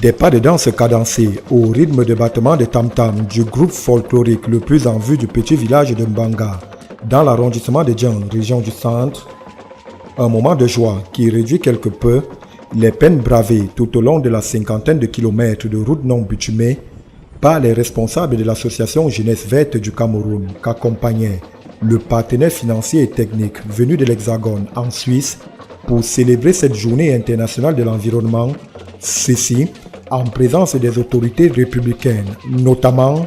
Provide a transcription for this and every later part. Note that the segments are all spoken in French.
Des pas de danse cadencés au rythme de battement des tam-tams du groupe folklorique le plus en vue du petit village de Mbanga, dans l'arrondissement de Djan, région du centre. Un moment de joie qui réduit quelque peu les peines bravées tout au long de la cinquantaine de kilomètres de route non bitumée par les responsables de l'association Jeunesse Verte du Cameroun qu'accompagnait le partenaire financier et technique venu de l'Hexagone en Suisse pour célébrer cette journée internationale de l'environnement, ceci en présence des autorités républicaines, notamment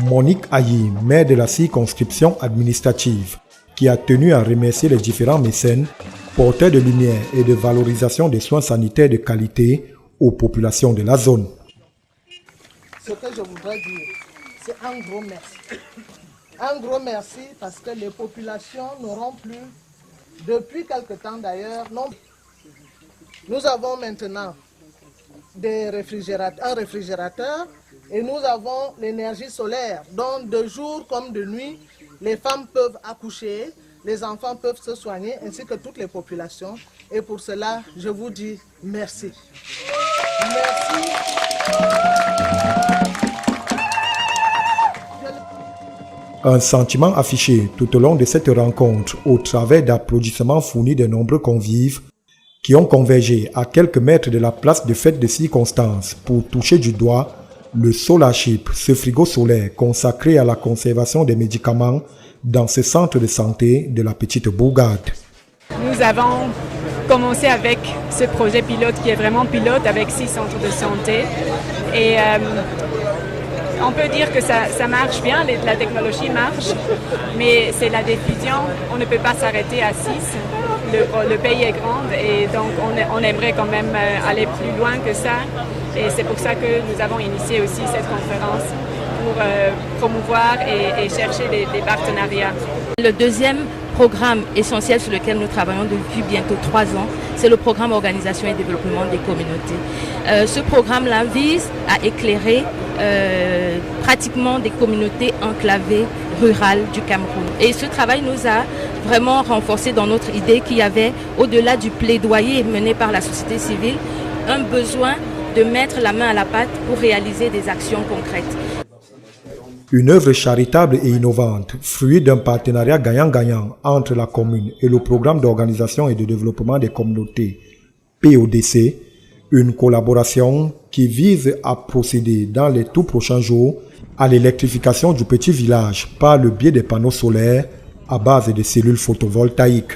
Monique Ayi, maire de la circonscription administrative, qui a tenu à remercier les différents mécènes, porteurs de lumière et de valorisation des soins sanitaires de qualité aux populations de la zone. Ce que je voudrais dire, c'est un gros merci. Un gros merci parce que les populations n'auront plus, depuis quelque temps d'ailleurs, non. Nous avons maintenant un réfrigérateur et nous avons l'énergie solaire. Donc de jour comme de nuit, les femmes peuvent accoucher, les enfants peuvent se soigner ainsi que toutes les populations. Et pour cela, je vous dis merci. Merci. Un sentiment affiché tout au long de cette rencontre au travers d'applaudissements fournis de nombreux convives qui ont convergé à quelques mètres de la place de fête de circonstance pour toucher du doigt le Solarship, ce frigo solaire consacré à la conservation des médicaments dans ce centre de santé de la Petite Bourgade. Nous avons commencé avec ce projet pilote qui est vraiment pilote avec 6 centres de santé et on peut dire que ça marche bien, la technologie marche, mais c'est la diffusion, on ne peut pas s'arrêter à 6. Le pays est grand et donc on aimerait quand même aller plus loin que ça. Et c'est pour ça que nous avons initié aussi cette conférence pour promouvoir et chercher des partenariats. Le deuxième programme essentiel sur lequel nous travaillons depuis bientôt 3 ans, c'est le programme Organisation et Développement des communautés. Ce programme-là vise à éclairer pratiquement des communautés enclavées rurales du Cameroun. Et ce travail nous a vraiment renforcé dans notre idée qu'il y avait, au-delà du plaidoyer mené par la société civile, un besoin de mettre la main à la pâte pour réaliser des actions concrètes. Une œuvre charitable et innovante, fruit d'un partenariat gagnant-gagnant entre la commune et le programme d'organisation et de développement des communautés, PODC, une collaboration qui vise à procéder dans les tout prochains jours à l'électrification du petit village par le biais des panneaux solaires à base de cellules photovoltaïques.